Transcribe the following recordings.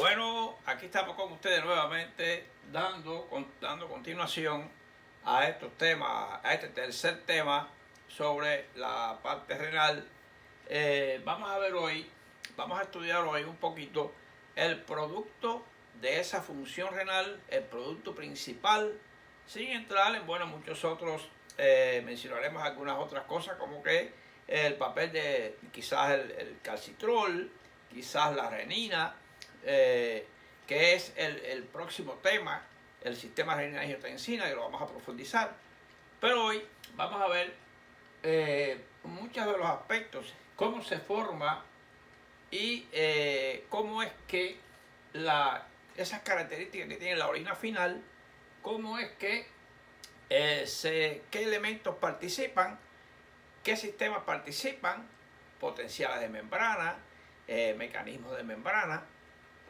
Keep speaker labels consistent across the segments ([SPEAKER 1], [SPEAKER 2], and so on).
[SPEAKER 1] Bueno, aquí estamos con ustedes nuevamente dando continuación a estos temas, a este tercer tema sobre la parte renal. Vamos a estudiar hoy un poquito el producto de esa función renal, el producto principal, sin entrar en muchos otros, mencionaremos algunas otras cosas como que el papel de quizás el calcitrol, quizás la renina, que es el próximo tema, el sistema renina-angiotensina, que lo vamos a profundizar. Pero hoy vamos a ver muchos de los aspectos, cómo se forma y cómo es que esas características que tiene la orina final, cómo es que qué elementos participan, qué sistemas participan, potenciales de membrana, mecanismos de membrana,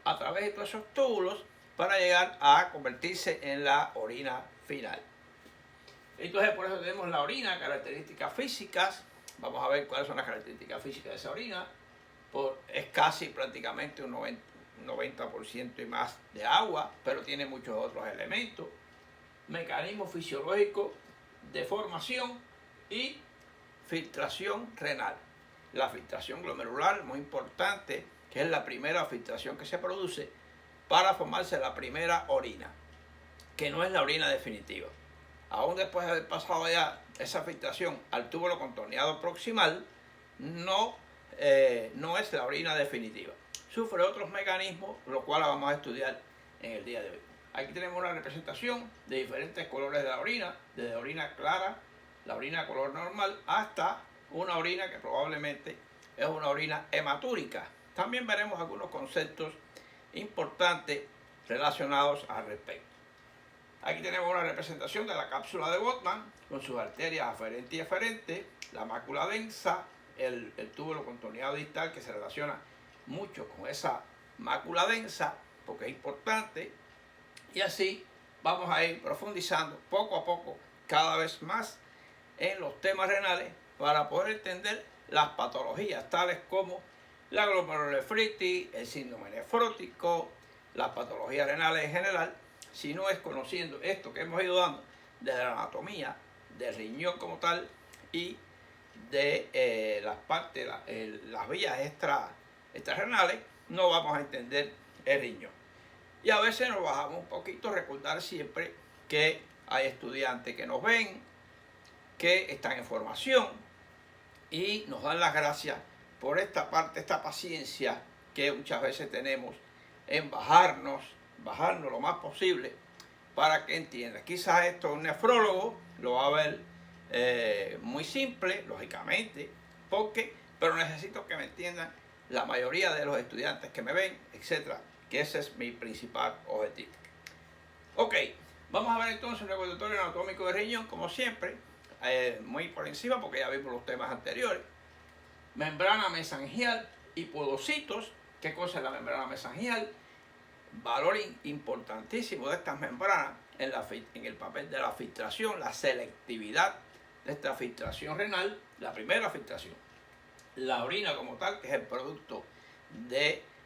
[SPEAKER 1] a través de todos esos túbulos para llegar a convertirse en la orina final. Entonces, por eso tenemos la orina, características físicas. Vamos a ver cuáles son las características físicas de esa orina. Es casi prácticamente un 90% y más de agua, pero tiene muchos otros elementos. Mecanismo fisiológico de formación y filtración renal. La filtración glomerular, muy importante, que es la primera filtración que se produce para formarse la primera orina, que no es la orina definitiva. Aún después de haber pasado ya esa filtración al túbulo contorneado proximal, no es la orina definitiva. Sufre otros mecanismos, lo cual vamos a estudiar en el día de hoy. Aquí tenemos una representación de diferentes colores de la orina, desde orina clara, la orina color normal, hasta una orina que probablemente es una orina hematúrica. También veremos algunos conceptos importantes relacionados al respecto. Aquí tenemos una representación de la cápsula de Botman con sus arterias aferente y eferente, la mácula densa, el túbulo contorneado distal que se relaciona mucho con esa mácula densa porque es importante, y así vamos a ir profundizando poco a poco cada vez más en los temas renales para poder entender las patologías tales como la glomerulonefritis, el síndrome nefrótico, las patologías renales en general, si no es conociendo esto que hemos ido dando desde la anatomía del riñón como tal y de las partes, las vías extrarrenales, no vamos a entender el riñón. Y a veces nos bajamos un poquito, recordar siempre que hay estudiantes que nos ven, que están en formación y nos dan las gracias por esta parte, esta paciencia que muchas veces tenemos en bajarnos lo más posible para que entiendan. Quizás esto un nefrólogo lo va a ver muy simple, lógicamente, pero necesito que me entiendan la mayoría de los estudiantes que me ven, etcétera, que ese es mi principal objetivo. Ok, vamos a ver entonces un recordatorio anatómico del riñón, como siempre, muy por encima porque ya vimos los temas anteriores. Membrana mesangial y podocitos. ¿Qué cosa es la membrana mesangial? Valor importantísimo de estas membranas en el papel de la filtración, la selectividad de esta filtración renal, la primera filtración. La orina como tal, que es el producto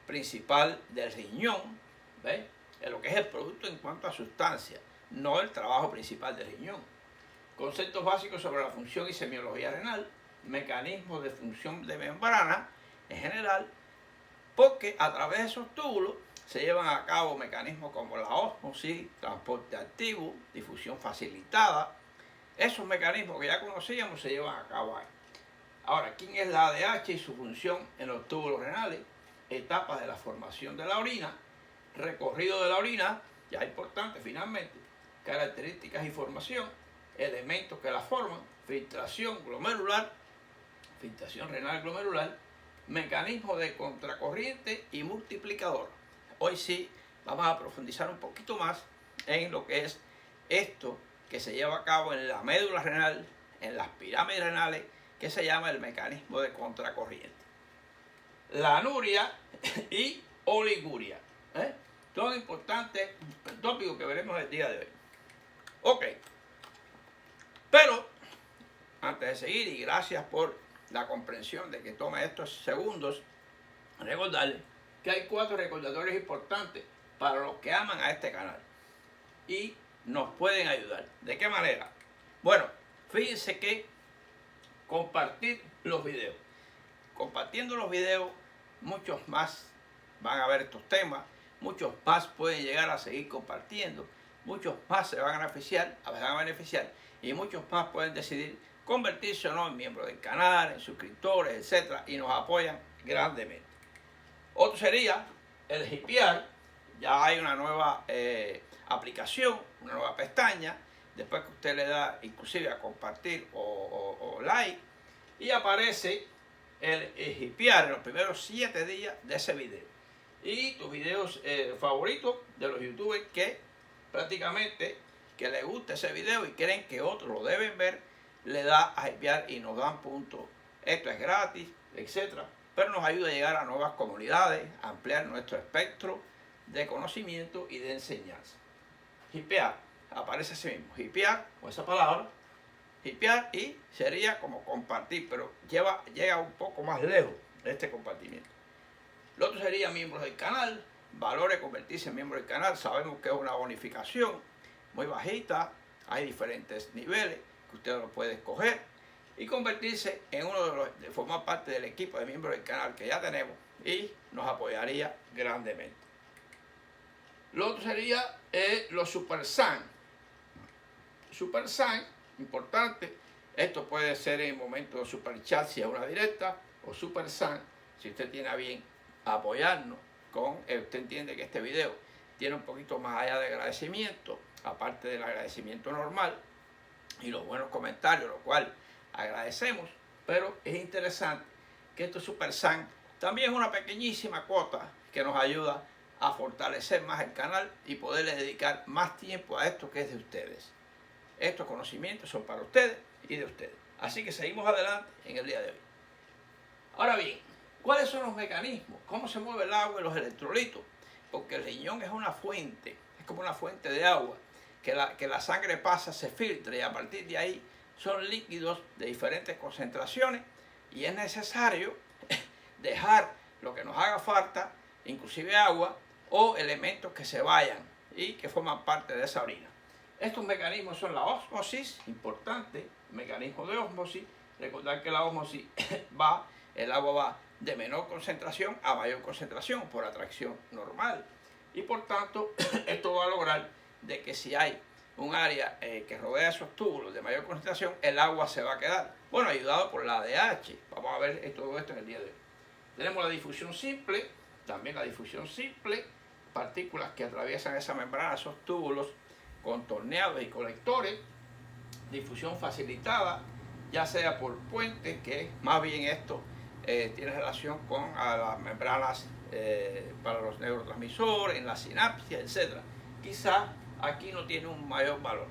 [SPEAKER 1] principal del riñón, ¿ves? Es lo que es el producto en cuanto a sustancia, no el trabajo principal del riñón. Conceptos básicos sobre la función y semiología renal, mecanismos de función de membrana en general, porque a través de esos túbulos se llevan a cabo mecanismos como la ósmosis, transporte activo, difusión facilitada. Esos mecanismos que ya conocíamos se llevan a cabo ahí. Ahora, ¿quién es la ADH y su función en los túbulos renales? Etapas de la formación de la orina, recorrido de la orina, ya importante finalmente, características y formación, elementos que la forman, filtración glomerular, filtración renal glomerular, mecanismo de contracorriente y multiplicador. Hoy sí vamos a profundizar un poquito más en lo que es esto que se lleva a cabo en la médula renal, en las pirámides renales, que se llama el mecanismo de contracorriente. La anuria y oliguria. Todo importante tópico que veremos el día de hoy. Ok. Pero, antes de seguir, y gracias por la comprensión de que tome estos segundos, recordarles que hay 4 recordatorios importantes para los que aman a este canal y nos pueden ayudar. ¿De qué manera? Bueno, fíjense que compartir los videos. Compartiendo los videos, muchos más van a ver estos temas, muchos más pueden llegar a seguir compartiendo, muchos más se van a beneficiar y muchos más pueden decidir convertirse o no en miembros del canal, en suscriptores, etcétera, y nos apoyan grandemente. Otro sería el Hipear. Ya hay una nueva aplicación, una nueva pestaña, después que usted le da inclusive a compartir o like, y aparece el Hipear en los primeros 7 días de ese video. Y tus videos favoritos de los youtubers que prácticamente que les gusta ese video y creen que otros lo deben ver, le da a Hipear y nos dan puntos. Esto es gratis, etcétera, pero nos ayuda a llegar a nuevas comunidades, a ampliar nuestro espectro de conocimiento y de enseñanza. Hipear, aparece así mismo, hipear, con esa palabra, hipear, y sería como compartir, pero llega un poco más lejos de este compartimiento. Lo otro sería miembros del canal. Valore convertirse en miembro del canal. Sabemos que es una bonificación muy bajita, hay diferentes niveles que usted lo puede escoger y convertirse en de formar parte del equipo de miembros del canal que ya tenemos y nos apoyaría grandemente. Lo otro sería los Super San. Super San, importante, esto puede ser en momento de Super Chat si es una directa, o Super San si usted tiene a bien apoyarnos con, usted entiende que este video tiene un poquito más allá de agradecimiento, aparte del agradecimiento normal y los buenos comentarios, lo cual agradecemos, pero es interesante que esto Super San también es una pequeñísima cuota que nos ayuda a fortalecer más el canal y poderle dedicar más tiempo a esto que es de ustedes. Estos conocimientos son para ustedes y de ustedes. Así que seguimos adelante en el día de hoy. Ahora bien, ¿cuáles son los mecanismos? ¿Cómo se mueve el agua y los electrolitos? Porque el riñón es una fuente, es como una fuente de agua, que la sangre pasa, se filtra y a partir de ahí son líquidos de diferentes concentraciones y es necesario dejar lo que nos haga falta, inclusive agua o elementos que se vayan y que forman parte de esa orina. Estos mecanismos son la ósmosis, importante, mecanismo de ósmosis. Recordar que la ósmosis el agua va de menor concentración a mayor concentración por atracción normal. Y por tanto, esto va a lograr de que si hay un área que rodea esos túbulos de mayor concentración, el agua se va a quedar. Bueno, ayudado por la ADH. Vamos a ver todo esto en el día de hoy. Tenemos la difusión simple, también la difusión simple, partículas que atraviesan esa membrana, esos túbulos contorneados y colectores. Difusión facilitada, ya sea por puentes, que más bien esto tiene relación con las membranas para los neurotransmisores, en la sinapsia, etc. Quizás aquí no tiene un mayor valor,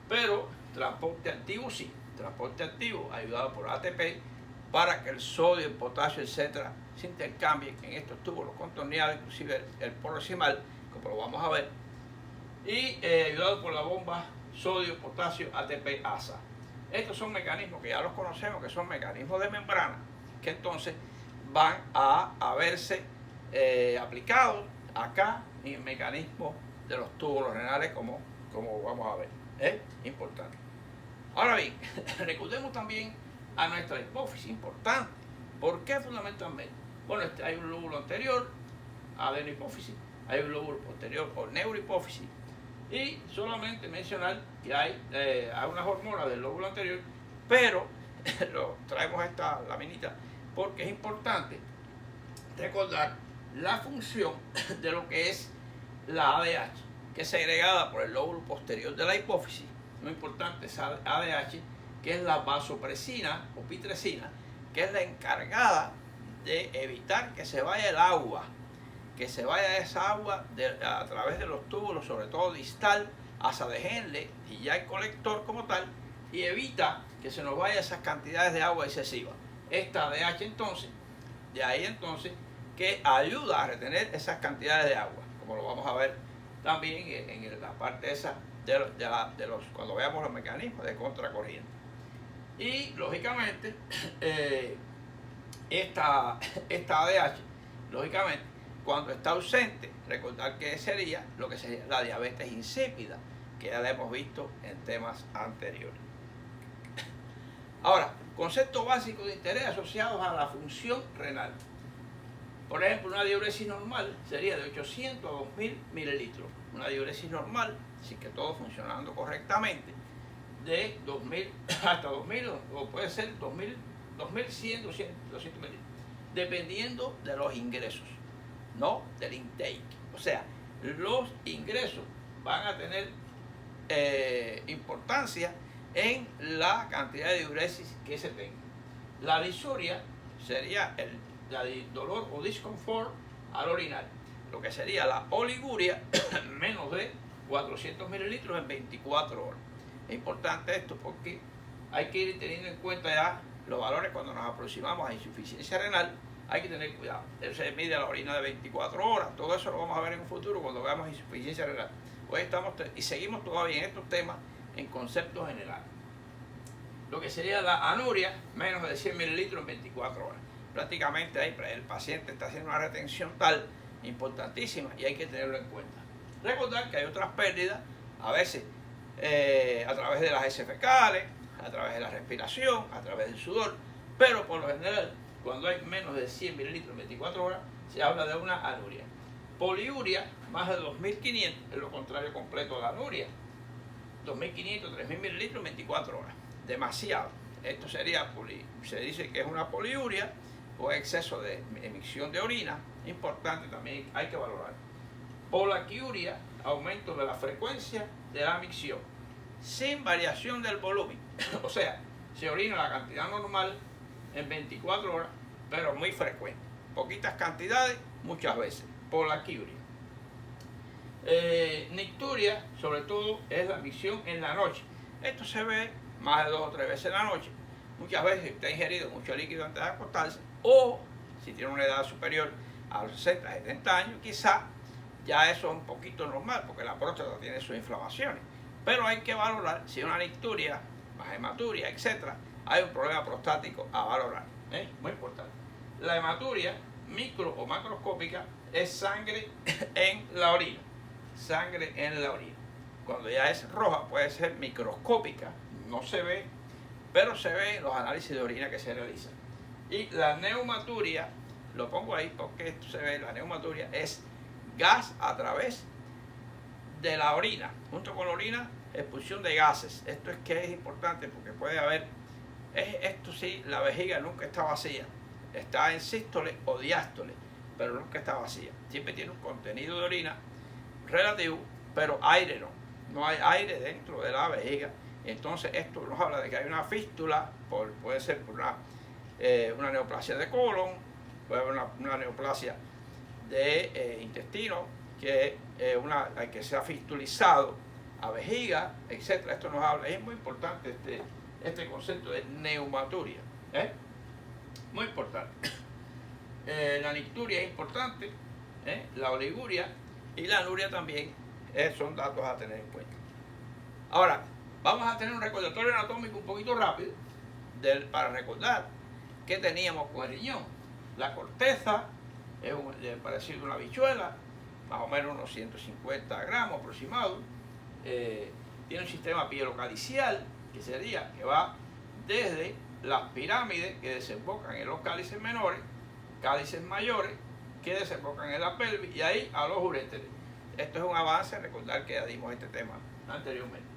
[SPEAKER 1] pero transporte activo sí, transporte activo ayudado por ATP para que el sodio, el potasio, etc. se intercambien en estos túbulos contorneados, inclusive el proximal, como lo vamos a ver, y ayudado por la bomba sodio, potasio, ATP, ASA. Estos son mecanismos que ya los conocemos, que son mecanismos de membrana, que entonces van a verse aplicados acá en el mecanismo de los túbulos renales, como vamos a ver. Es importante. Ahora bien, recordemos también a nuestra hipófisis, importante. ¿Por qué fundamentalmente? Bueno, hay un lóbulo anterior, adenohipófisis, hay un lóbulo posterior o neurohipófisis, y solamente mencionar que hay unas hormonas del lóbulo anterior, pero traemos esta laminita porque es importante recordar la función de lo que es la ADH, que es segregada por el lóbulo posterior de la hipófisis. Lo importante es ADH, que es la vasopresina o pitresina, que es la encargada de evitar que se vaya el agua, que se vaya esa agua a través de los túbulos, sobre todo distal, hasta de Henle y ya el colector como tal, y evita que se nos vaya esas cantidades de agua excesivas. Esta ADH entonces, de ahí entonces, que ayuda a retener esas cantidades de agua, como lo vamos a ver también en la parte esa cuando veamos los mecanismos de contracorriente. Y lógicamente esta ADH, lógicamente, Cuando está ausente, recordar que sería lo que sería la diabetes insípida, que ya la hemos visto en temas anteriores. Ahora, conceptos básicos de interés asociados a la función renal. Por ejemplo, una diuresis normal sería de 800 a 2000 mililitros. Una diuresis normal, sin que todo funcionando correctamente, de 2000 hasta 2000, o puede ser 2000, 2100, 200 mililitros, dependiendo de los ingresos, no del intake. O sea, los ingresos van a tener importancia en la cantidad de diuresis que se tenga. La disuria sería el dolor o disconfort al orinar, lo que sería la oliguria, menos de 400 mililitros en 24 horas. Es importante esto porque hay que ir teniendo en cuenta ya los valores cuando nos aproximamos a insuficiencia renal. Hay que tener cuidado. Se mide la orina de 24 horas, todo eso lo vamos a ver en un futuro cuando veamos insuficiencia renal. Hoy estamos y seguimos todavía en estos temas en conceptos generales. Lo que sería la anuria, menos de 100 mililitros en 24 horas. Prácticamente ahí el paciente está haciendo una retención tal importantísima y hay que tenerlo en cuenta. Recordar que hay otras pérdidas, a veces a través de las heces fecales, a través de la respiración, a través del sudor, pero por lo general, cuando hay menos de 100 mililitros en 24 horas, se habla de una anuria. Poliuria, más de 2500, es lo contrario completo de la anuria. 2500, 3000 mililitros en 24 horas. Demasiado. Esto sería, se dice que es una poliuria o exceso de emisión de orina. Importante también, hay que valorar. Polaquiuria, aumento de la frecuencia de la micción, sin variación del volumen. O sea, se orina la cantidad normal en 24 horas, pero muy frecuente. Poquitas cantidades, muchas veces. Polaquiuria. Nicturia, sobre todo, es la micción en la noche. Esto se ve más de 2 o 3 veces en la noche. Muchas veces usted ha ingerido mucho líquido antes de acostarse, o si tiene una edad superior a los 60, 70 años, quizá ya eso es un poquito normal, porque la próstata tiene sus inflamaciones. Pero hay que valorar si una nicturia, más hematuria, etc., hay un problema prostático a valorar. Muy importante. La hematuria, micro o macroscópica, es sangre en la orina. Sangre en la orina. Cuando ya es roja, puede ser microscópica, no se ve, pero se ve en los análisis de orina que se realizan. Y la neumaturia, lo pongo ahí porque esto se ve, la neumaturia es gas a través de la orina, junto con la orina, expulsión de gases. Esto es que es importante porque puede haber, esto sí, la vejiga nunca está vacía, está en sístole o diástole, pero nunca está vacía. Siempre tiene un contenido de orina relativo, pero aire no hay aire dentro de la vejiga. Entonces esto nos habla de que hay una fístula, puede ser por una neoplasia de colon, puede haber una neoplasia de intestino, que se ha fistulizado a vejiga, etc. Esto nos habla, es muy importante este concepto de neumaturia, muy importante. La nicturia es importante, la oliguria y la anuria también son datos a tener en cuenta. Ahora, vamos a tener un recordatorio anatómico un poquito rápido para recordar qué teníamos con el riñón. La corteza es parecido a una habichuela, más o menos unos 150 gramos aproximado. Tiene un sistema pielocalicial, que va desde las pirámides que desembocan en los cálices menores, cálices mayores que desembocan en la pelvis y ahí a los uréteres. Esto es un avance, recordar que ya dimos este tema anteriormente.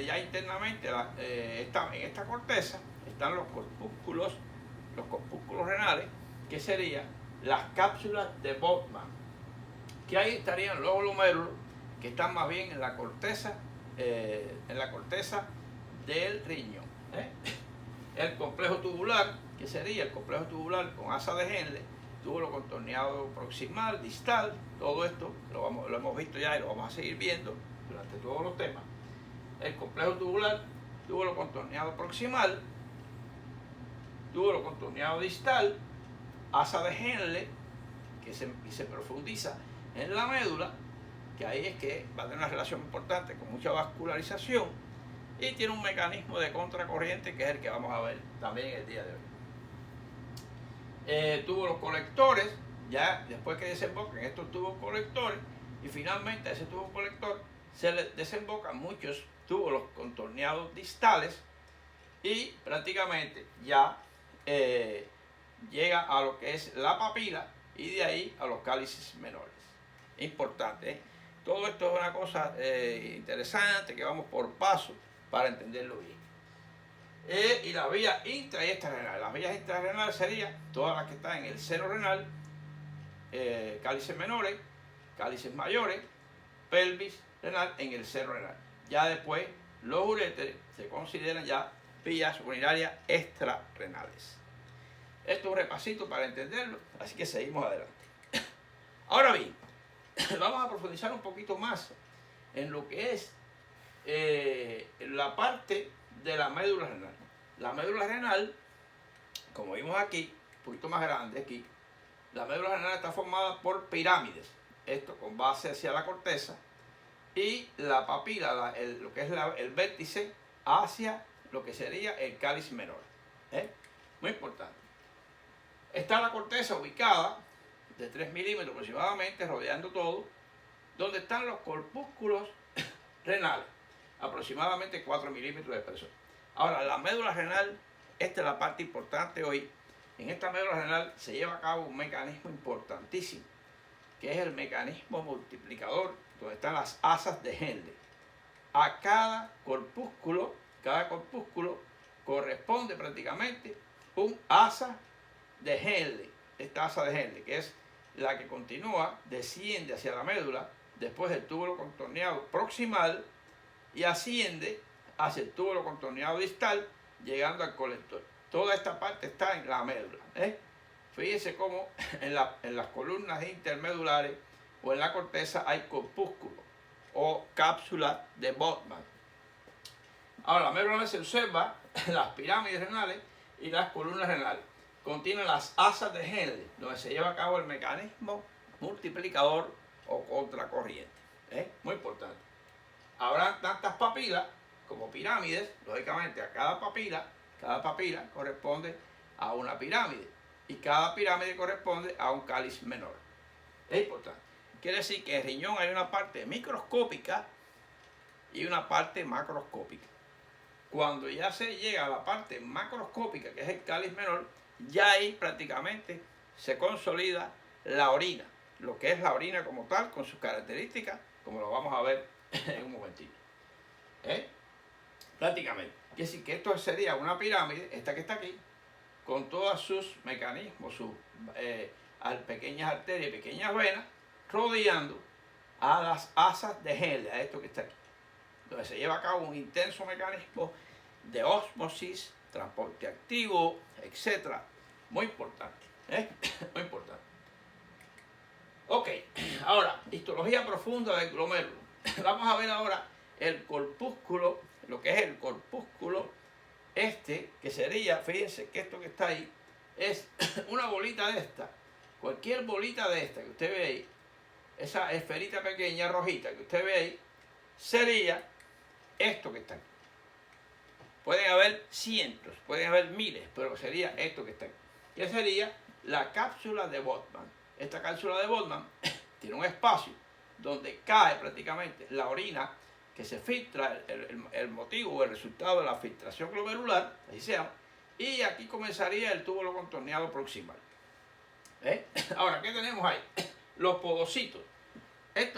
[SPEAKER 1] Ya internamente, en esta corteza están los corpúsculos renales, que serían las cápsulas de Bowman, que ahí estarían los glomérulos, que están más bien en la corteza del riñón. El complejo tubular, que sería el complejo tubular con asa de Henle, túbulo contorneado proximal, distal, todo esto lo hemos visto ya y lo vamos a seguir viendo durante todos los temas. El complejo tubular, túbulo contorneado proximal, túbulo contorneado distal, asa de Henle, que se profundiza en la médula, que ahí es que va a tener una relación importante con mucha vascularización y tiene un mecanismo de contracorriente que es el que vamos a ver también el día de hoy. túbulos colectores, ya después que desembocan estos tubos colectores, y finalmente a ese tubo colector se le desembocan muchos túbulos contorneados distales y prácticamente ya llega a lo que es la papila y de ahí a los cálices menores. Importante, ¿eh? Todo esto es una cosa interesante que vamos por paso para entenderlo bien. Y la vía intra y extrarrenal. Las vías intrarrenales serían todas las que están en el seno renal, cálices menores, cálices mayores, pelvis renal en el seno renal. Ya después los uréteres se consideran ya vías urinarias extrarrenales. Esto es un repasito para entenderlo, así que seguimos adelante. Ahora bien, vamos a profundizar un poquito más en lo que es la parte de la médula renal. La médula renal, como vimos aquí, un poquito más grande aquí, la médula renal está formada por pirámides, esto con base hacia la corteza, y la papila, lo que es el vértice, hacia lo que sería el cáliz menor. Muy importante. Está la corteza ubicada de 3 milímetros aproximadamente, rodeando todo, donde están los corpúsculos renales, aproximadamente 4 milímetros de espesor. Ahora, la médula renal, esta es la parte importante hoy. En esta médula renal se lleva a cabo un mecanismo importantísimo, que es el mecanismo multiplicador, donde están las asas de Henle. A cada corpúsculo corresponde prácticamente un asa de Henle. Esta asa de Henle, que es la que continúa, desciende hacia la médula, después del túbulo contorneado proximal, y asciende hacia el túbulo contorneado distal, llegando al colector. Toda esta parte está en la médula. Fíjense cómo en las columnas intermedulares o en la corteza hay corpúsculos o cápsulas de Bowman. Ahora, la médula se observa las pirámides renales y las columnas renales. Contienen las asas de Henle, donde se lleva a cabo el mecanismo multiplicador o contracorriente. Muy importante. Habrá tantas papilas como pirámides, lógicamente a cada papila corresponde a una pirámide y cada pirámide corresponde a un cáliz menor. Es importante. Quiere decir que en el riñón hay una parte microscópica y una parte macroscópica. Cuando ya se llega a la parte macroscópica, que es el cáliz menor, ya ahí prácticamente se consolida la orina, lo que es la orina como tal, con sus características, como lo vamos a ver en un momentito. Prácticamente. Quiere decir que esto sería una pirámide, esta que está aquí, con todos sus mecanismos, sus pequeñas arterias y pequeñas venas, rodeando a las asas de Henle, a esto que está aquí, donde se lleva a cabo un intenso mecanismo de ósmosis, transporte activo, etc. Muy importante, muy importante. Ok, ahora, histología profunda del glomérulo. Vamos a ver ahora el corpúsculo, lo que es el corpúsculo que sería, fíjense que esto que está ahí, es una bolita de esta, cualquier bolita de esta que usted ve ahí, esa esferita pequeña rojita que usted ve ahí, sería esto que está aquí. Pueden haber cientos, pueden haber miles, pero sería esto que está aquí. Que sería la cápsula de Bowman. Esta cápsula de Bowman tiene un espacio donde cae prácticamente la orina que se filtra, el motivo o el resultado de la filtración glomerular, así se llama, y aquí comenzaría el túbulo contorneado proximal. Ahora, ¿qué tenemos ahí? Los podocitos.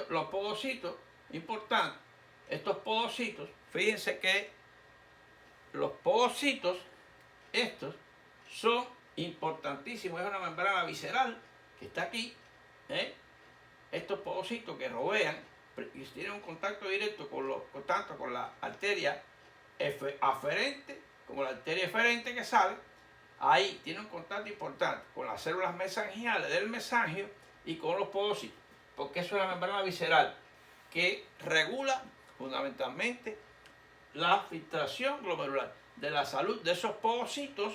[SPEAKER 1] Los podocitos, importante, estos podocitos, fíjense que los podocitos, estos, son importantísimos. Es una membrana visceral que está aquí. Estos podocitos que rodean y tienen un contacto directo tanto con la arteria aferente como la arteria eferente que sale. Ahí tiene un contacto importante con las células mesangiales del mesangio y con los podocitos, porque eso es la membrana visceral que regula fundamentalmente la filtración glomerular. De la salud de esos podocitos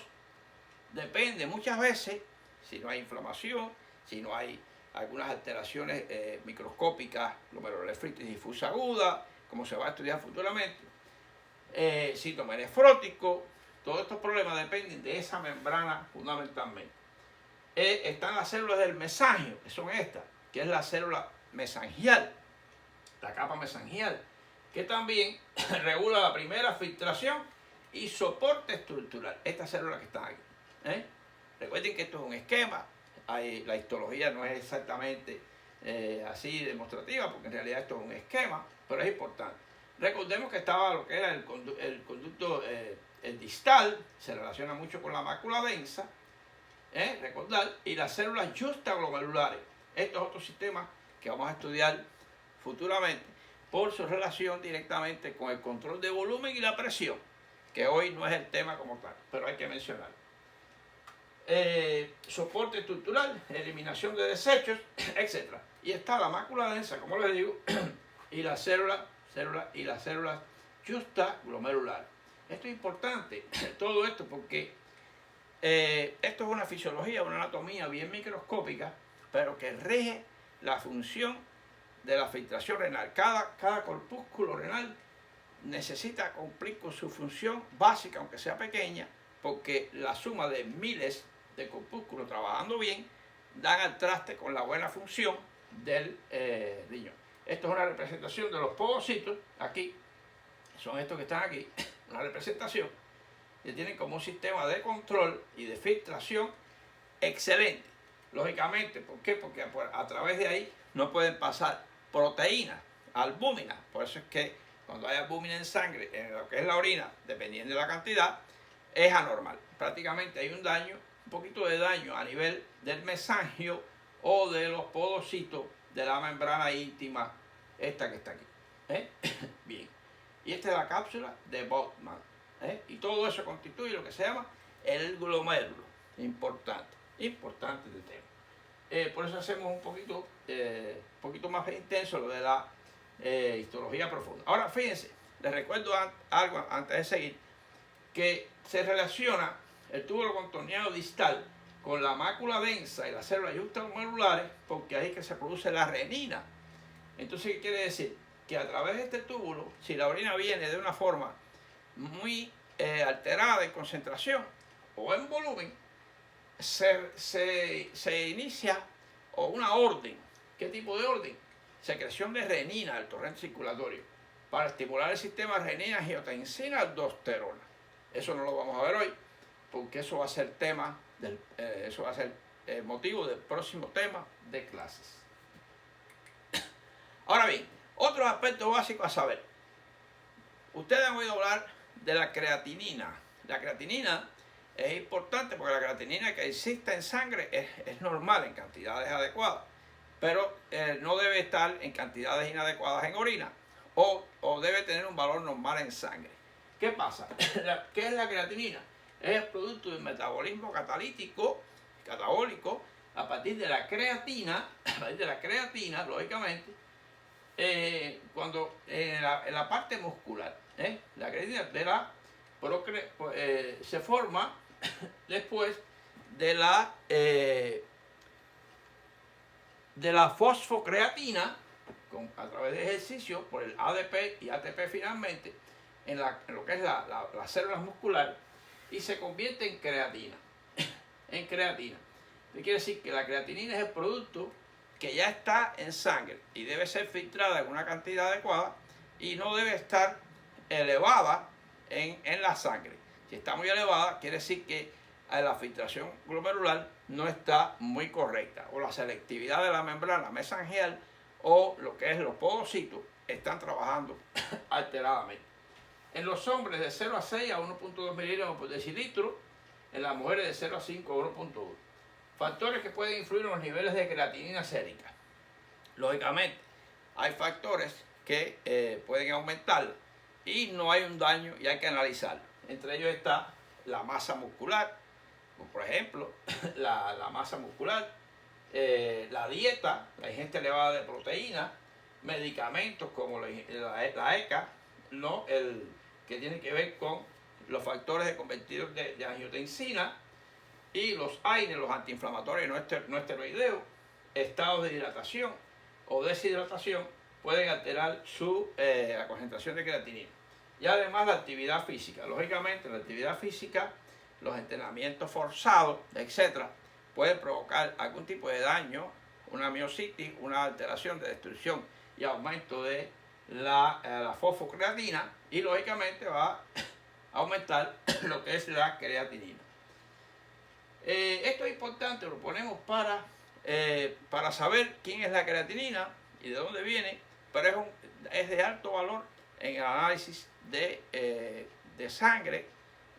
[SPEAKER 1] depende muchas veces, si no hay inflamación, si no hay algunas alteraciones microscópicas, glomerulonefritis difusa aguda, como se va a estudiar futuramente, síntoma nefrótico, todos estos problemas dependen de esa membrana fundamentalmente. están las células del mesangio, que son estas, que es la célula mesangial, la capa mesangial, que también regula la primera filtración y soporte estructural. Estas células que están aquí. Recuerden que esto es un esquema. La histología no es exactamente así demostrativa, porque en realidad esto es un esquema, pero es importante. Recordemos que estaba lo que era el conducto el distal, se relaciona mucho con la mácula densa, recordar, y las células juxtaglomerulares. Esto es otro sistema que vamos a estudiar futuramente por su relación directamente con el control de volumen y la presión, que hoy no es el tema como tal, pero hay que mencionarlo. Soporte estructural, eliminación de desechos, etc. Y está la mácula densa, como les digo, y las células juxtaglomerulares. Esto es importante, todo esto, porque esto es una fisiología, una anatomía bien microscópica, pero que rige la función de la filtración renal. Cada corpúsculo renal necesita cumplir con su función básica, aunque sea pequeña, porque la suma de miles de corpúsculos trabajando bien dan al traste con la buena función del riñón. Esto es una representación de los pogocitos, aquí, son estos que están aquí, una representación que tienen como un sistema de control y de filtración excelente. Lógicamente, ¿por qué? Porque a través de ahí no pueden pasar proteínas, albúminas. Por eso es que cuando hay albúmina en sangre, en lo que es la orina, dependiendo de la cantidad, es anormal. Prácticamente hay un daño, un poquito de daño a nivel del mesangio o de los podocitos de la membrana íntima, esta que está aquí. Bien. Y esta es la cápsula de Bowman. Y todo eso constituye lo que se llama el glomérulo. Importante el tema. Por eso hacemos un poquito más intenso lo de la histología profunda. Ahora fíjense, les recuerdo algo antes de seguir, que se relaciona el túbulo contorneado distal con la mácula densa y las células juxtaglomerulares, porque ahí es que se produce la renina. Entonces, ¿qué quiere decir? Que a través de este túbulo, si la orina viene de una forma muy alterada en concentración o en volumen, se inicia una orden. ¿Qué tipo de orden? Secreción de renina del torrente circulatorio para estimular el sistema renina-angiotensina-aldosterona. Eso no lo vamos a ver hoy, porque eso va a ser eso va a ser motivo del próximo tema de clases. Ahora bien, otros aspectos básicos a saber. Ustedes han oído hablar de la creatinina. La creatinina es importante porque la creatinina que existe en sangre es normal en cantidades adecuadas, pero no debe estar en cantidades inadecuadas en orina o debe tener un valor normal en sangre. ¿Qué pasa? ¿Qué es la creatinina? Es el producto del metabolismo catabólico a partir de la creatina, lógicamente, cuando en la parte muscular, la creatina se forma después de la fosfocreatina a través de ejercicio por el ADP y ATP finalmente en lo que es las células musculares y se convierte en creatina. ¿Qué quiere decir? Que la creatinina es el producto que ya está en sangre y debe ser filtrada en una cantidad adecuada y no debe estar elevada en la sangre. Si está muy elevada, quiere decir que la filtración glomerular no está muy correcta o la selectividad de la membrana mesangial o lo que es los podocitos están trabajando alteradamente. En los hombres de 0 a 6 a 1.2 miligramos por decilitro, en las mujeres de 0 a 5 a 1.1. Factores que pueden influir en los niveles de creatinina sérica. Lógicamente, hay factores que pueden aumentar y no hay un daño y hay que analizarlo. Entre ellos está la masa muscular, como por ejemplo, la masa muscular, la dieta, la ingesta elevada de proteínas, medicamentos como la ECA, que tiene que ver con los factores de convertidor de angiotensina, y los AINE, los antiinflamatorios no esteroideos, estados de hidratación o deshidratación pueden alterar la concentración de creatinina. Y además la actividad física. Lógicamente, la actividad física, los entrenamientos forzados, etc., puede provocar algún tipo de daño, una miositis, una alteración de destrucción y aumento de la fosfocreatina, y lógicamente va a aumentar lo que es la creatinina. Esto es importante, lo ponemos para saber quién es la creatinina y de dónde viene, pero es de alto valor en el análisis de sangre.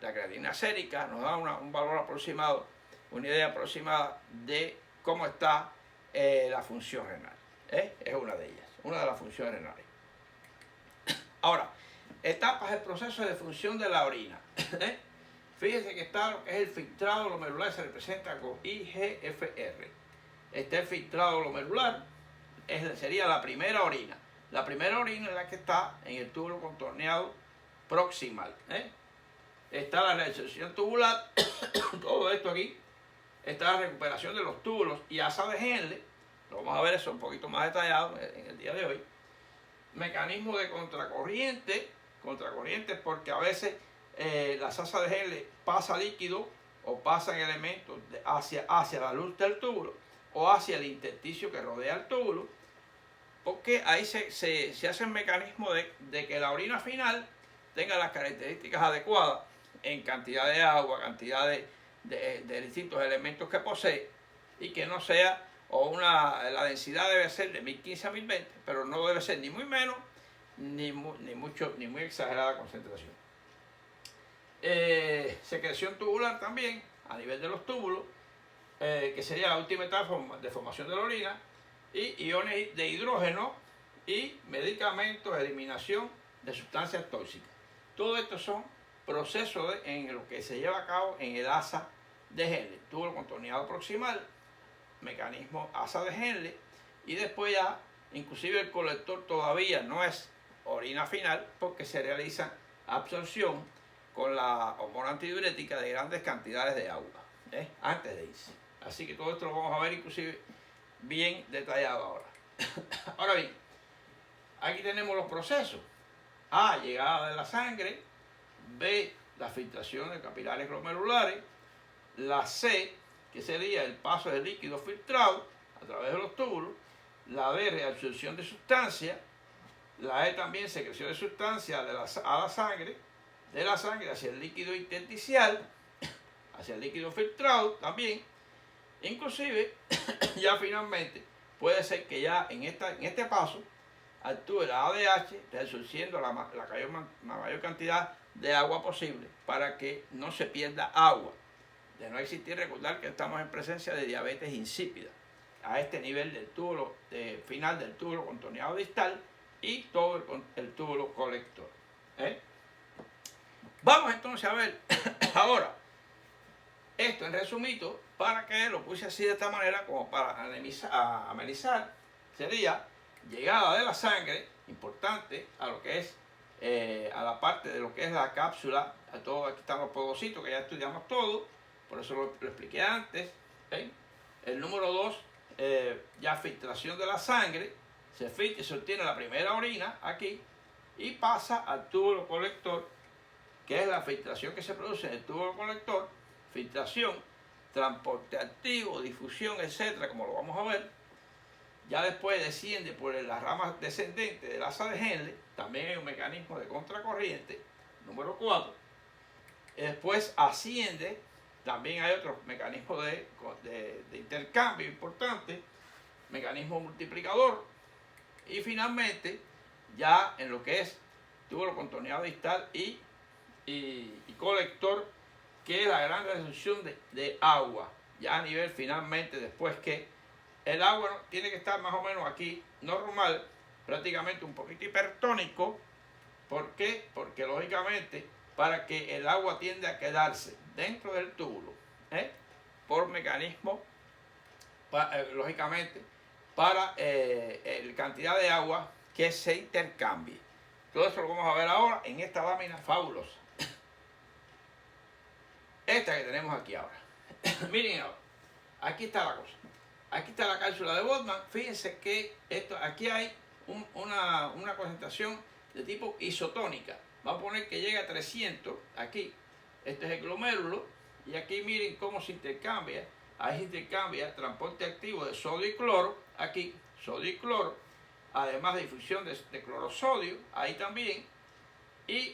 [SPEAKER 1] La creatinina sérica nos da un valor aproximado, una idea aproximada de cómo está la función renal. Es una de ellas, una de las funciones renales. Ahora, etapas del proceso de función de la orina. Fíjense que está lo que es el filtrado glomerular, se representa con IGFR. Este filtrado glomerular sería la primera orina. La primera orina es la que está en el túbulo contorneado proximal. Está la reabsorción tubular, todo esto aquí. Está la recuperación de los túbulos y asa de Henle. Lo vamos a ver eso un poquito más detallado en el día de hoy. Mecanismo de contracorriente porque a veces las asas de Henle pasa líquido o pasan elementos hacia la luz del túbulo o hacia el intersticio que rodea el túbulo, porque ahí se hace el mecanismo de que la orina final tenga las características adecuadas en cantidad de agua, cantidad de distintos elementos que posee, y que no sea, la densidad debe ser de 1015 a 1020, pero no debe ser ni muy menos ni muy exagerada concentración. Secreción tubular también a nivel de los túbulos, que sería la última etapa de formación de la orina, y iones de hidrógeno y medicamentos de eliminación de sustancias tóxicas. Todo esto son procesos en lo que se lleva a cabo en el asa de Henle, túbulo contorneado proximal, mecanismo asa de Henle, y después ya inclusive el colector todavía no es orina final porque se realiza absorción con la hormona antidiurética de grandes cantidades de agua antes de irse. Así que todo esto lo vamos a ver inclusive bien detallado ahora. Ahora bien, aquí tenemos los procesos. A, llegada de la sangre. B, la filtración de capilares glomerulares. La C, que sería el paso del líquido filtrado a través de los túbulos. La D, reabsorción de sustancias. La E también, secreción de sustancias a la sangre, de la sangre hacia el líquido intersticial, hacia el líquido filtrado también. Inclusive, ya finalmente, puede ser que ya en este paso actúe la ADH, reabsorbiendo la mayor cantidad de agua posible para que no se pierda agua. De no existir, recordar que estamos en presencia de diabetes insípida a este nivel del túbulo final del túbulo contorneado distal y todo el túbulo colector. Vamos entonces a ver ahora esto en resumito, para que lo puse así de esta manera como para amenizar. Sería llegada de la sangre, importante, a lo que es a la parte de lo que es la cápsula. A todo, aquí están los podocitos que ya estudiamos todo, por eso lo expliqué antes. El número 2, ya filtración de la sangre. Se filtra y se obtiene la primera orina aquí y pasa al túbulo colector, que es la filtración que se produce en el túbulo colector. Filtración, transporte activo, difusión, etcétera, como lo vamos a ver. Ya después desciende por las ramas descendentes del asa de Henle. También hay un mecanismo de contracorriente, número 4. Después asciende, también hay otro mecanismo de intercambio importante, mecanismo multiplicador. Y finalmente, ya en lo que es túbulo contorneado distal y colector, que es la gran reducción de agua, ya a nivel finalmente, después que el agua tiene que estar más o menos aquí normal, prácticamente un poquito hipertónico. ¿Por qué? Porque lógicamente para que el agua tiende a quedarse dentro del túbulo, por mecanismo, lógicamente, para la cantidad de agua que se intercambie. Todo eso lo vamos a ver ahora en esta lámina fabulosa. Esta que tenemos aquí ahora. Miren ahora, aquí está la cosa. Aquí está la cápsula de Bowman. Fíjense que aquí hay una concentración de tipo isotónica. Vamos a poner que llega a 300 aquí. Este es el glomérulo. Y aquí miren cómo se intercambia ahí se intercambia transporte activo de sodio y cloro, aquí, sodio y cloro, además de difusión de clorosodio, ahí también,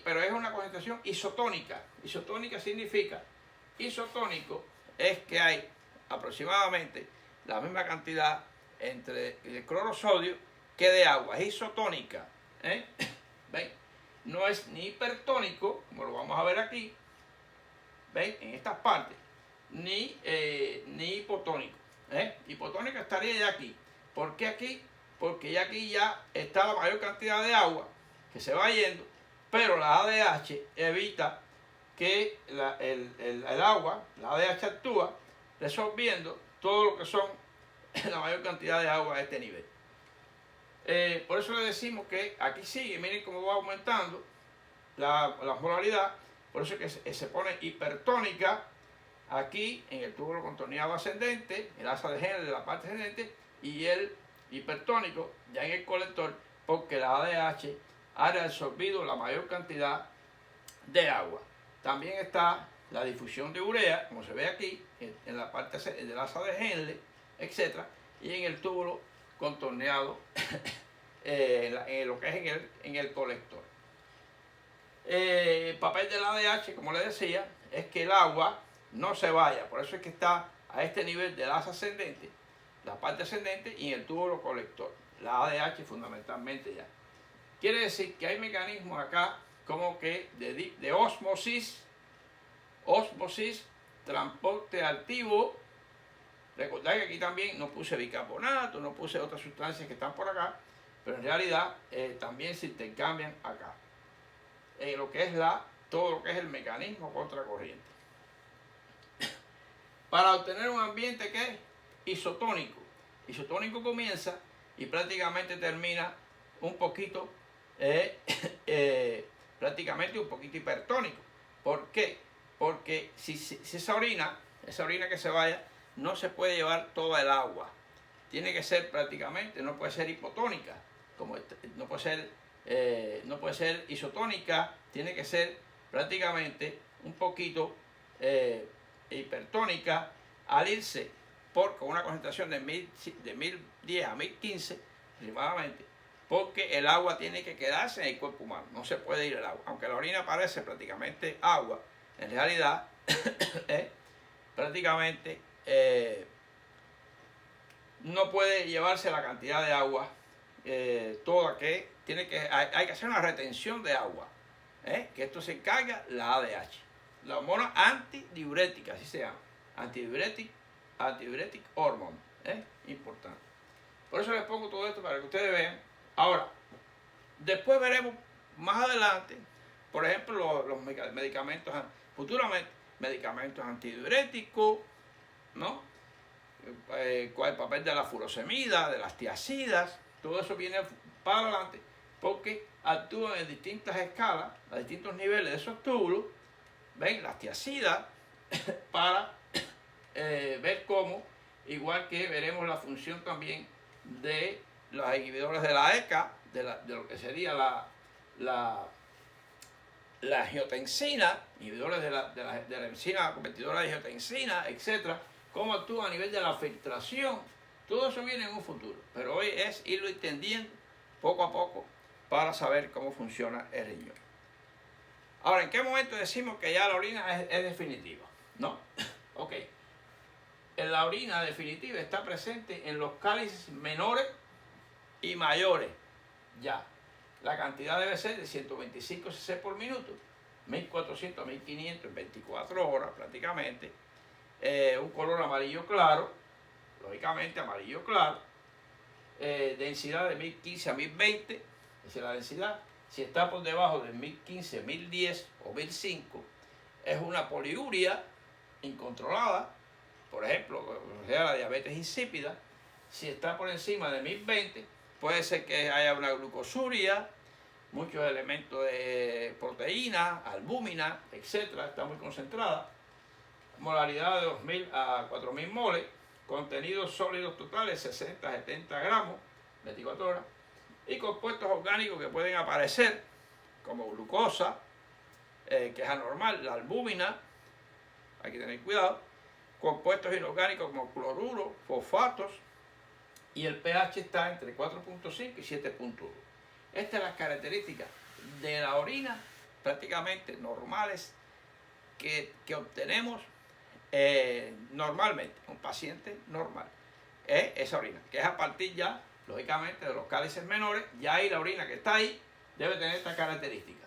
[SPEAKER 1] pero es una concentración isotónica. Isotónica significa, isotónico es que hay aproximadamente la misma cantidad entre el clorosodio que de agua, es isotónica. ¿Ven? No es ni hipertónico, como lo vamos a ver aquí, ¿ven? En estas partes, ni hipotónico. Hipotónica estaría ya aquí. ¿Por qué aquí? Porque ya aquí ya está la mayor cantidad de agua que se va yendo, pero la ADH evita que el agua, la ADH actúa resolviendo todo lo que son la mayor cantidad de agua a este nivel. Por eso le decimos que aquí sigue, miren cómo va aumentando la molaridad, por eso es que se pone hipertónica aquí en el túbulo contorneado ascendente, el asa de Henle de la parte ascendente, y el hipertónico ya en el colector, porque la ADH ha absorbido la mayor cantidad de agua. También está la difusión de urea, como se ve aquí, en la parte del asa de Henle, etc. Y en el túbulo contorneado, en lo que es en el colector. El papel del ADH, como les decía, es que el agua no se vaya, por eso es que está a este nivel del asa ascendente, la parte ascendente, y en el túbulo colector, la ADH fundamentalmente ya. Quiere decir que hay mecanismos acá como que de ósmosis, transporte activo. Recordad que aquí también no puse bicarbonato, no puse otras sustancias que están por acá, pero en realidad también se intercambian acá. En lo que es todo lo que es el mecanismo contracorriente. Para obtener un ambiente que es isotónico. Isotónico comienza y prácticamente termina un poquito, prácticamente un poquito hipertónico. ¿Por qué? Porque si esa orina que se vaya, no se puede llevar toda el agua. Tiene que ser prácticamente, no puede ser hipotónica, no puede ser isotónica, tiene que ser prácticamente un poquito hipertónica al irse con una concentración de 1010 a 1015 aproximadamente, porque el agua tiene que quedarse en el cuerpo humano, no se puede ir el agua. Aunque la orina parece prácticamente agua, en realidad prácticamente no puede llevarse la cantidad de agua toda que hay que hacer una retención de agua, que esto se encarga la ADH, la hormona antidiurética, así se llama, antidiuretic hormone, importante. Por eso les pongo todo esto para que ustedes vean. Ahora, después veremos más adelante, por ejemplo, los medicamentos, futuramente, medicamentos antidiuréticos, ¿no? Cuál el papel de la furosemida, de las tiazidas, todo eso viene para adelante, porque actúan en distintas escalas, a distintos niveles de esos túbulos, ven las tiazidas, para ver cómo, igual que veremos la función también de los inhibidores de la ECA, de lo que sería la angiotensina, inhibidores de la enzima convertidora de angiotensina, etc. Cómo actúa a nivel de la filtración. Todo eso viene en un futuro, pero hoy es irlo entendiendo poco a poco para saber cómo funciona el riñón. Ahora, ¿en qué momento decimos que ya la orina es definitiva? ¿No? Ok. La orina definitiva está presente en los cálices menores y mayores. Ya. La cantidad debe ser de 125 cc por minuto, 1400 a 1500 en 24 horas prácticamente. Un color amarillo claro, lógicamente amarillo claro. Densidad de 1015 a 1020, esa es la densidad. Si está por debajo de 1015, 1010 o 1005, es una poliuria incontrolada, por ejemplo, la diabetes insípida. Si está por encima de 1020, puede ser que haya una glucosuria, muchos elementos de proteína, albúmina, etc. Está muy concentrada. Molaridad de 2000 a 4000 moles. Contenidos sólidos totales 60 a 70 gramos, 24 horas. Y compuestos orgánicos que pueden aparecer, como glucosa, que es anormal, la albúmina, hay que tener cuidado, compuestos inorgánicos como cloruro, fosfatos, y el pH está entre 4.5 y 7.1. Estas son las características de la orina prácticamente normales que obtenemos normalmente, un paciente normal. Esa orina, que es a partir ya, lógicamente, de los cálices menores. Ya ahí la orina que está ahí debe tener esta característica.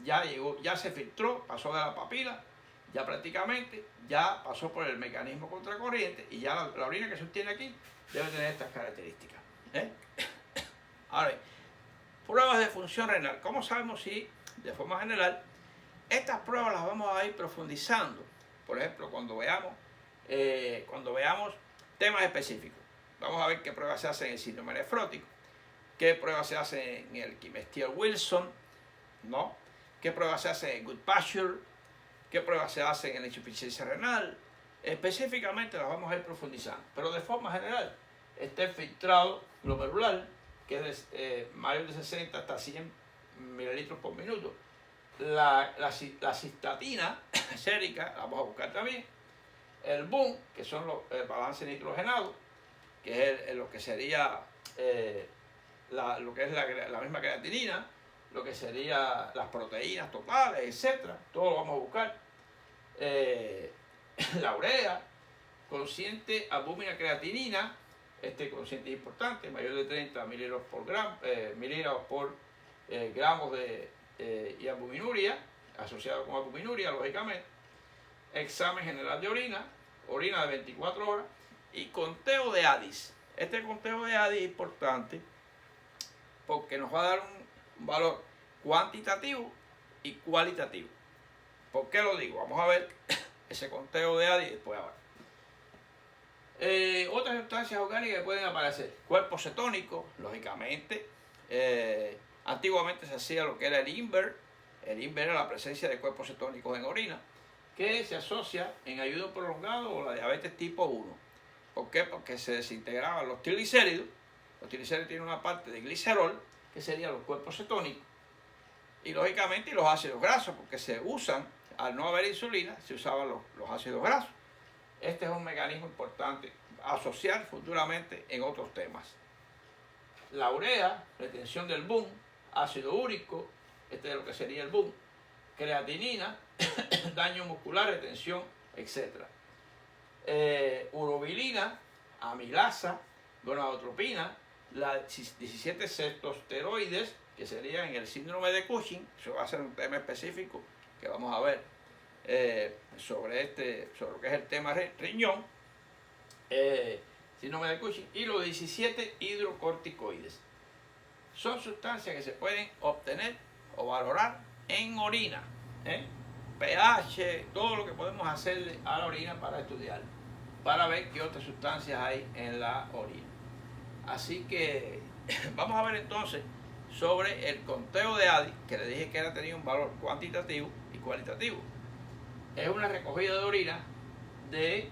[SPEAKER 1] Ya llegó, ya se filtró, pasó de la papila, ya prácticamente, ya pasó por el mecanismo contracorriente, y ya la orina que se obtiene aquí debe tener estas características. Ahora, pruebas de función renal. ¿Cómo sabemos si, de forma general, estas pruebas las vamos a ir profundizando? Por ejemplo, cuando veamos temas específicos. Vamos a ver qué pruebas se hacen en el síndrome nefrótico, qué pruebas se hacen en el Kimmel-Wilson, ¿no? Qué pruebas se hacen en Goodpasture, qué pruebas se hacen en la insuficiencia renal. Específicamente las vamos a ir profundizando, pero de forma general, este filtrado glomerular, que es mayor de 60 hasta 100 mililitros por minuto. La cistatina sérica, la vamos a buscar también. El BUN, que son el balance nitrogenado, que es lo que sería lo que es la misma creatinina, lo que sería las proteínas totales, etcétera. Todo lo vamos a buscar. La urea, consciente albúmina creatinina, este consciente es importante, mayor de 30 miligramos por gramos y albuminuria, asociado con albuminuria, lógicamente. Examen general de orina de 24 horas y conteo de ADIS. Este conteo de ADIS es importante porque nos va a dar un valor cuantitativo y cualitativo. ¿Por qué lo digo? Vamos a ver ese conteo de ADIS después ahora. Otras sustancias orgánicas que pueden aparecer. Cuerpo cetónico, lógicamente. Antiguamente se hacía lo que era el INVER. El INVER era la presencia de cuerpos cetónicos en orina, que se asocia en ayuno prolongado o la diabetes tipo 1. ¿Por qué? Porque se desintegraban los triglicéridos. Los triglicéridos tienen una parte de glicerol, que serían los cuerpos cetónicos. Y lógicamente los ácidos grasos, porque se usan, al no haber insulina, se usaban los ácidos grasos. Este es un mecanismo importante a asociar futuramente en otros temas. La urea, retención del BUN, ácido úrico, este es lo que sería el BUN, creatinina, daño muscular, retención, etc. Urobilina, amilasa, gonadotropina, las 17 cetosteroides, que serían en el síndrome de Cushing. Eso va a ser un tema específico que vamos a ver sobre lo que es el tema riñón, síndrome de Cushing, y los 17 hidrocorticoides. Son sustancias que se pueden obtener o valorar en orina, pH, todo lo que podemos hacerle a la orina para estudiar, para ver qué otras sustancias hay en la orina. Así que vamos a ver entonces sobre el conteo de ADIS, que le dije que era tenía un valor cuantitativo y cualitativo. Es una recogida de orina de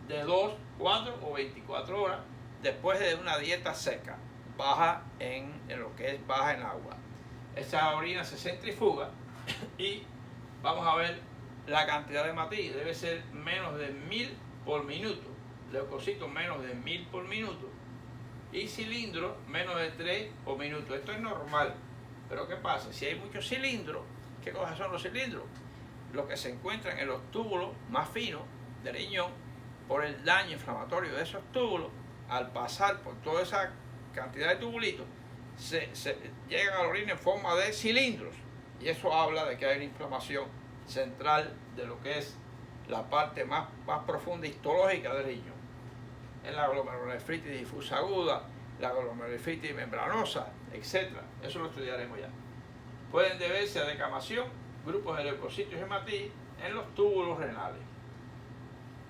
[SPEAKER 1] 2, 4 o 24 horas después de una dieta seca, baja en lo que es baja en agua. Esa orina se centrifuga y vamos a ver la cantidad de hematí. Debe ser menos de 1000 por minuto, leucocitos menos de 1000 por minuto y cilindros menos de 3 por minuto. Esto es normal, pero ¿qué pasa? Si hay muchos cilindros, ¿qué cosas son los cilindros? Los que se encuentran en los túbulos más finos del riñón, por el daño inflamatorio de esos túbulos, al pasar por toda esa cantidad de tubulitos, se llegan a la orina en forma de cilindros, y eso habla de que hay una inflamación central de lo que es la parte más profunda histológica del riñón. En la glomerulonefritis difusa aguda, la glomerulonefritis membranosa, etc. Eso lo estudiaremos ya. Pueden deberse a decamación, grupos de leucocitos y hematí en los túbulos renales.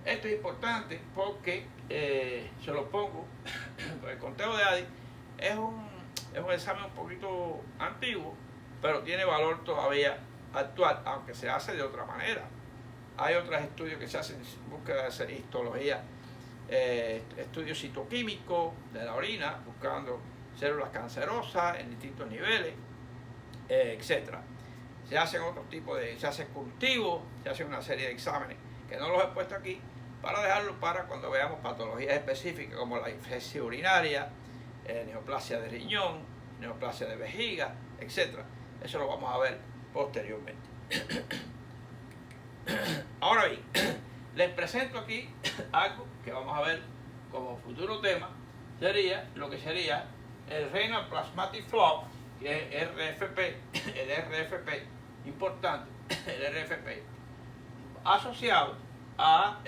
[SPEAKER 1] Esto es importante porque, se lo pongo, el conteo de ADIS es un examen un poquito antiguo, pero tiene valor todavía actual, aunque se hace de otra manera. Hay otros estudios que se hacen en búsqueda de hacer histología, estudios citoquímicos de la orina, buscando células cancerosas en distintos niveles, etc. Se hacen otros tipos se hace cultivo, se hace una serie de exámenes que no los he puesto aquí, para dejarlo para cuando veamos patologías específicas como la infección urinaria, neoplasia de riñón, neoplasia de vejiga, etc. Eso lo vamos a ver posteriormente. Ahora bien, les presento aquí algo que vamos a ver como futuro tema, sería lo que sería el Renal Plasmatic Flow, que es RFP, el RFP, importante, el RFP, asociado a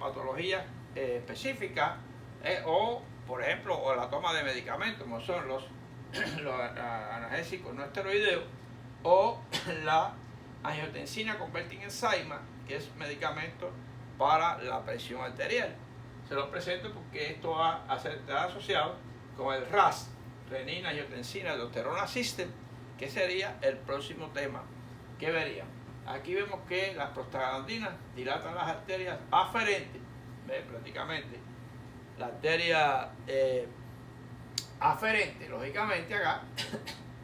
[SPEAKER 1] patologías específicas o, por ejemplo, o la toma de medicamentos, como son los analgésicos no esteroideos o la angiotensina converting enzyme, que es medicamento para la presión arterial. Se lo presento porque esto va a estar asociado con el RAS, renina, angiotensina, aldosterona system, que sería el próximo tema que veríamos. Aquí vemos que las prostaglandinas dilatan las arterias aferentes, ¿ves? Prácticamente la arteria aferente, lógicamente acá,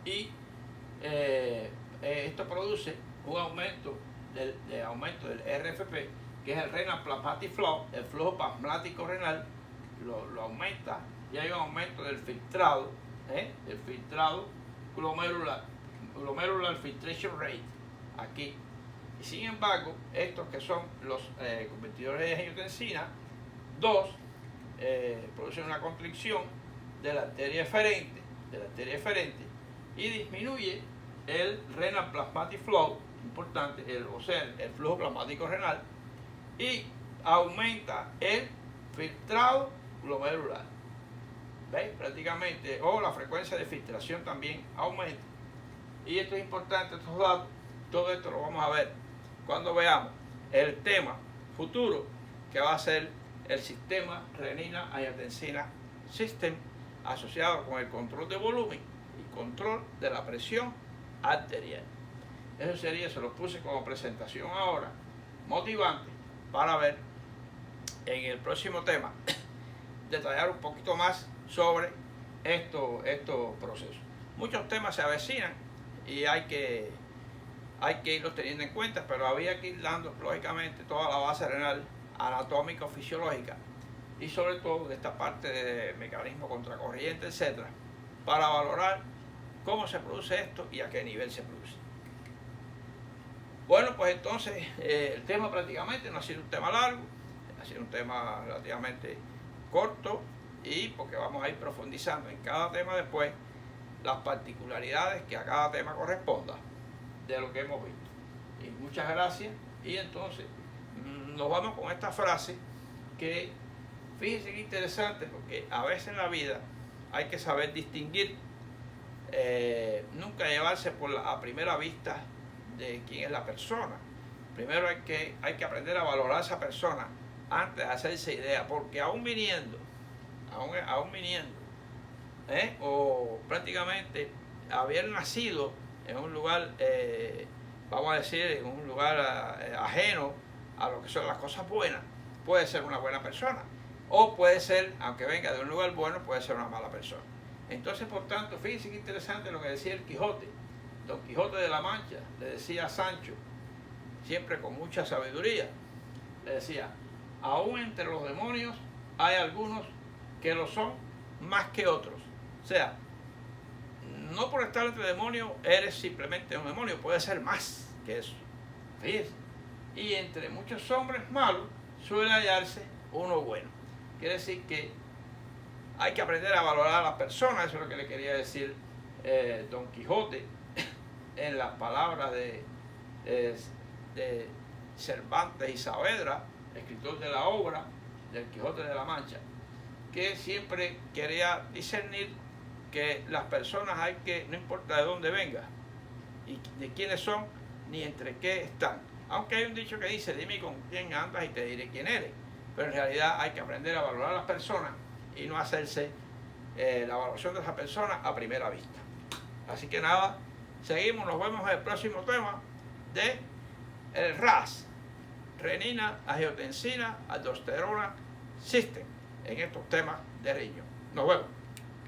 [SPEAKER 1] y esto produce un aumento del RFP, que es el Renal Plasmatic Flow, el flujo plasmático renal, lo aumenta, y hay un aumento del filtrado, el filtrado glomerular filtration rate, aquí. Y sin embargo, estos que son los convertidores de angiotensina 2 producen una constricción de la arteria eferente, y disminuye el renal plasmatic flow, importante, o sea, el flujo plasmático renal, y aumenta el filtrado glomerular. ¿Veis? Prácticamente, o la frecuencia de filtración también aumenta. Y esto es importante, estos datos, todo esto lo vamos a ver cuando veamos el tema futuro, que va a ser el sistema renina-angiotensina system, asociado con el control de volumen y control de la presión arterial. Eso sería, se lo puse como presentación ahora, motivante, para ver en el próximo tema, detallar un poquito más sobre estos procesos. Muchos temas se avecinan y hay que irlos teniendo en cuenta, pero había que ir dando, lógicamente, toda la base renal anatómico-fisiológica y sobre todo de esta parte de mecanismo contracorriente, etcétera, para valorar cómo se produce esto y a qué nivel se produce. Bueno, pues entonces el tema prácticamente no ha sido un tema largo, ha sido un tema relativamente corto, y porque vamos a ir profundizando en cada tema después las particularidades que a cada tema corresponda de lo que hemos visto. Y muchas gracias, y entonces nos vamos con esta frase que, fíjense qué interesante, porque a veces en la vida hay que saber distinguir, nunca llevarse a primera vista de quién es la persona. Primero hay que aprender a valorar a esa persona antes de hacerse idea, porque aún viniendo, o prácticamente haber nacido en un lugar, vamos a decir, en un lugar ajeno a lo que son las cosas buenas, puede ser una buena persona, o puede ser, aunque venga de un lugar bueno, puede ser una mala persona. Entonces, por tanto, fíjense qué interesante lo que decía el Quijote. Don Quijote de la Mancha le decía a Sancho, siempre con mucha sabiduría, le decía: aún entre los demonios hay algunos que lo son más que otros. O sea, no por estar entre demonios eres simplemente un demonio, puede ser más que eso. Fíjense. Y entre muchos hombres malos suele hallarse uno bueno. Quiere decir que hay que aprender a valorar a las personas. Eso es lo que le quería decir Don Quijote en las palabras de Cervantes y Saavedra, escritor de la obra del Quijote de la Mancha, que siempre quería discernir que las personas hay que, no importa de dónde venga y de quiénes son, ni entre qué están. Aunque hay un dicho que dice: dime con quién andas y te diré quién eres. Pero en realidad hay que aprender a valorar a las personas y no hacerse la valoración de esa persona a primera vista. Así que nada, seguimos, nos vemos en el próximo tema de el RAS, renina, angiotensina, aldosterona system, en estos temas de riñón. Nos vemos.